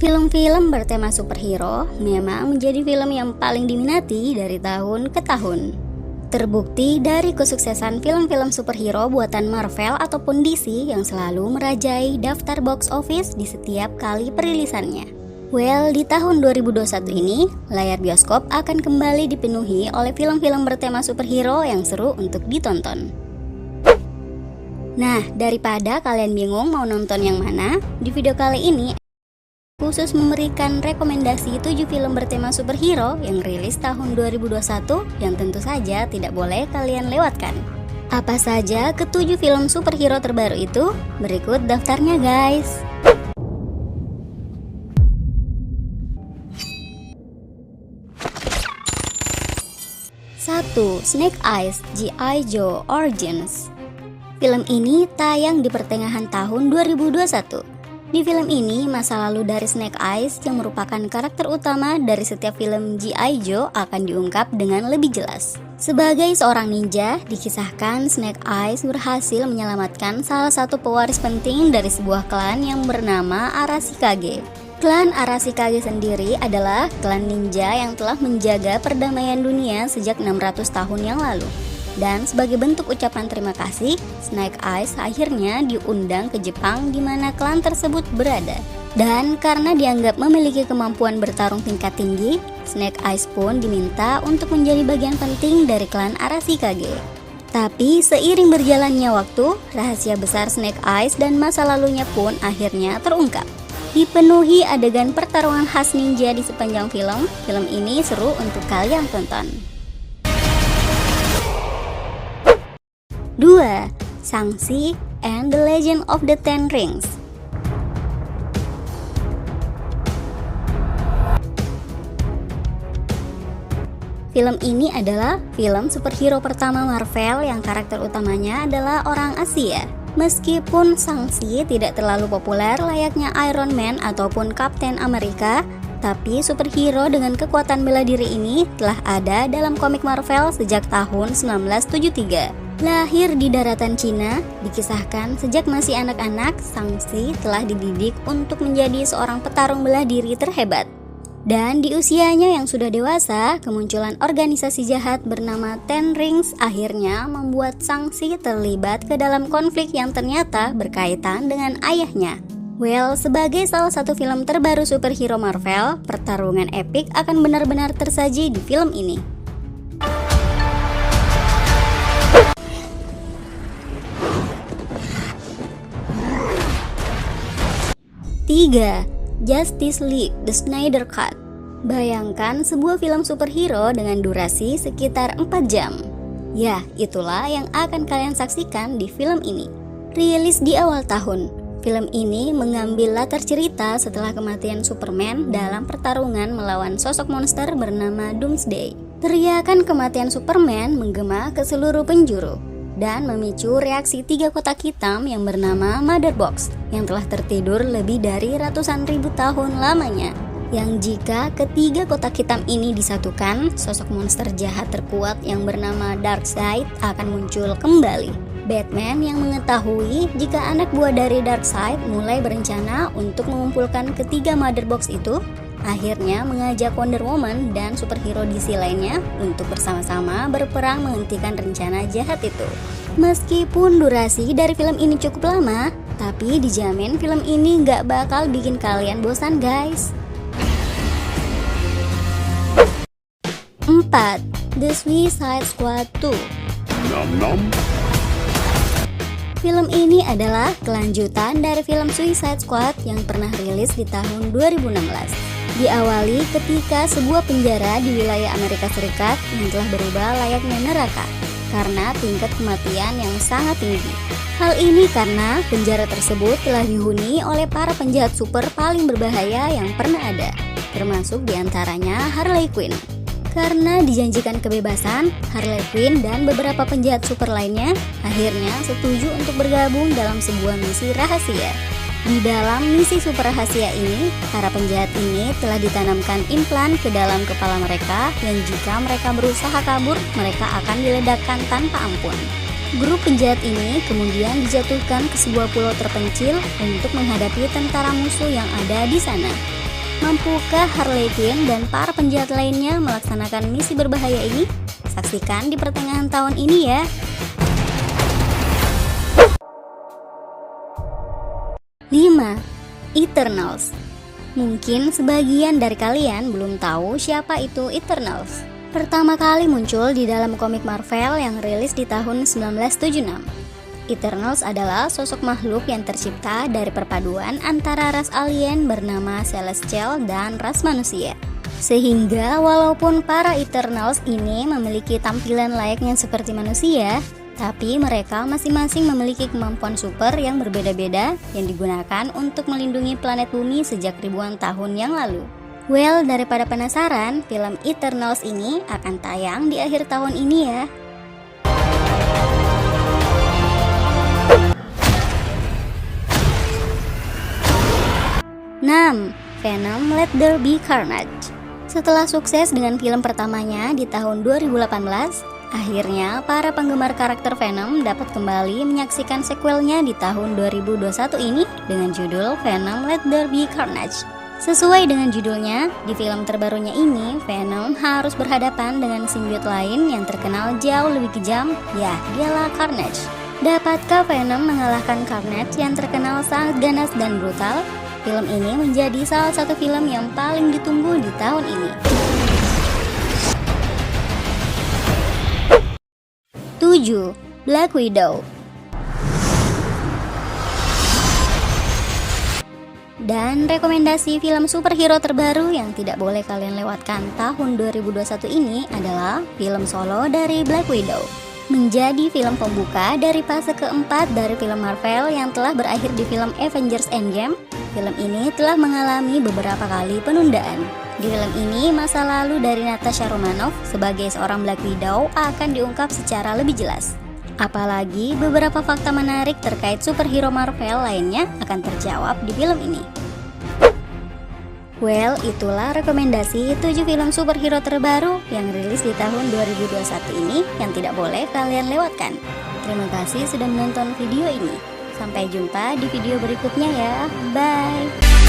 Film-film bertema superhero memang menjadi film yang paling diminati dari tahun ke tahun. Terbukti dari kesuksesan film-film superhero buatan Marvel ataupun DC yang selalu merajai daftar box office di setiap kali perilisannya. Well, di tahun 2021 ini, layar bioskop akan kembali dipenuhi oleh film-film bertema superhero yang seru untuk ditonton. Nah, daripada kalian bingung mau nonton yang mana, di video kali ini khusus memberikan rekomendasi 7 film bertema superhero yang rilis tahun 2021 yang tentu saja tidak boleh kalian lewatkan. Apa saja ke-7 film superhero terbaru itu? Berikut daftarnya guys. 1. Snake Eyes G.I. Joe Origins. Film ini tayang di pertengahan tahun 2021. Di film ini, masa lalu dari Snake Eyes yang merupakan karakter utama dari setiap film G.I. Joe akan diungkap dengan lebih jelas. Sebagai seorang ninja, dikisahkan Snake Eyes berhasil menyelamatkan salah satu pewaris penting dari sebuah klan yang bernama Arashikage. Klan Arashikage sendiri adalah klan ninja yang telah menjaga perdamaian dunia sejak 600 tahun yang lalu. Dan sebagai bentuk ucapan terima kasih, Snake Eyes akhirnya diundang ke Jepang di mana klan tersebut berada. Dan karena dianggap memiliki kemampuan bertarung tingkat tinggi, Snake Eyes pun diminta untuk menjadi bagian penting dari klan Arashikage. Tapi seiring berjalannya waktu, rahasia besar Snake Eyes dan masa lalunya pun akhirnya terungkap. Dipenuhi adegan pertarungan khas ninja di sepanjang film ini seru untuk kalian tonton. 2. Shang-Chi and the Legend of the Ten Rings. Film ini adalah film superhero pertama Marvel yang karakter utamanya adalah orang Asia. Meskipun Shang-Chi tidak terlalu populer layaknya Iron Man ataupun Captain America, tapi superhero dengan kekuatan bela diri ini telah ada dalam komik Marvel sejak tahun 1973. Lahir di daratan Cina, dikisahkan sejak masih anak-anak, Shang-Chi telah dididik untuk menjadi seorang petarung bela diri terhebat. Dan di usianya yang sudah dewasa, kemunculan organisasi jahat bernama Ten Rings akhirnya membuat Shang-Chi terlibat ke dalam konflik yang ternyata berkaitan dengan ayahnya. Well, sebagai salah satu film terbaru superhero Marvel, pertarungan epik akan benar-benar tersaji di film ini. 3. Justice League The Snyder Cut. Bayangkan sebuah film superhero dengan durasi sekitar 4 jam. Ya, itulah yang akan kalian saksikan di film ini. Rilis di awal tahun, film ini mengambil latar cerita setelah kematian Superman dalam pertarungan melawan sosok monster bernama Doomsday. Teriakan kematian Superman menggema ke seluruh penjuru dan memicu reaksi 3 kotak hitam yang bernama Mother Box yang telah tertidur lebih dari ratusan ribu tahun lamanya. Yang jika ketiga kotak hitam ini disatukan, sosok monster jahat terkuat yang bernama Darkseid akan muncul kembali. Batman yang mengetahui jika anak buah dari Darkseid mulai berencana untuk mengumpulkan ketiga Mother Box itu, akhirnya mengajak Wonder Woman dan superhero DC lainnya untuk bersama-sama berperang menghentikan rencana jahat itu. Meskipun durasi dari film ini cukup lama, tapi dijamin film ini gak bakal bikin kalian bosan guys. 4. The Suicide Squad 2. Film ini adalah kelanjutan dari film Suicide Squad yang pernah rilis di tahun 2016. Diawali ketika sebuah penjara di wilayah Amerika Serikat yang telah berubah layaknya neraka karena tingkat kematian yang sangat tinggi. Hal ini karena penjara tersebut telah dihuni oleh para penjahat super paling berbahaya yang pernah ada, termasuk diantaranya Harley Quinn. Karena dijanjikan kebebasan, Harley Quinn dan beberapa penjahat super lainnya akhirnya setuju untuk bergabung dalam sebuah misi rahasia. Di dalam misi super rahasia ini, para penjahat ini telah ditanamkan implan ke dalam kepala mereka yang jika mereka berusaha kabur, mereka akan diledakkan tanpa ampun. Grup penjahat ini kemudian dijatuhkan ke sebuah pulau terpencil untuk menghadapi tentara musuh yang ada di sana. Mampukah Harley Quinn dan para penjahat lainnya melaksanakan misi berbahaya ini? Saksikan di pertengahan tahun ini ya. 5. Eternals. Mungkin sebagian dari kalian belum tahu siapa itu Eternals. Pertama kali muncul di dalam komik Marvel yang rilis di tahun 1976. Eternals adalah sosok makhluk yang tercipta dari perpaduan antara ras alien bernama Celestial dan ras manusia. Sehingga walaupun para Eternals ini memiliki tampilan layaknya seperti manusia, tapi mereka masing-masing memiliki kemampuan super yang berbeda-beda yang digunakan untuk melindungi planet bumi sejak ribuan tahun yang lalu. Well, daripada penasaran, film Eternals ini akan tayang di akhir tahun ini ya. 6. Venom Let There Be Carnage. Setelah sukses dengan film pertamanya di tahun 2018, akhirnya para penggemar karakter Venom dapat kembali menyaksikan sequelnya di tahun 2021 ini dengan judul Venom Let There Be Carnage. Sesuai dengan judulnya, di film terbarunya ini, Venom harus berhadapan dengan simbiot lain yang terkenal jauh lebih kejam, ya dialah Carnage. Dapatkah Venom mengalahkan Carnage yang terkenal sangat ganas dan brutal? Film ini menjadi salah satu film yang paling ditunggu di tahun ini. 7. Black Widow. Dan rekomendasi film superhero terbaru yang tidak boleh kalian lewatkan tahun 2021 ini adalah film solo dari Black Widow. Menjadi film pembuka dari fase keempat dari film Marvel yang telah berakhir di film Avengers Endgame, film ini telah mengalami beberapa kali penundaan. Di film ini, masa lalu dari Natasha Romanoff sebagai seorang Black Widow akan diungkap secara lebih jelas. Apalagi beberapa fakta menarik terkait superhero Marvel lainnya akan terjawab di film ini. Well, itulah rekomendasi 7 film superhero terbaru yang rilis di tahun 2021 ini yang tidak boleh kalian lewatkan. Terima kasih sudah menonton video ini. Sampai jumpa di video berikutnya ya. Bye!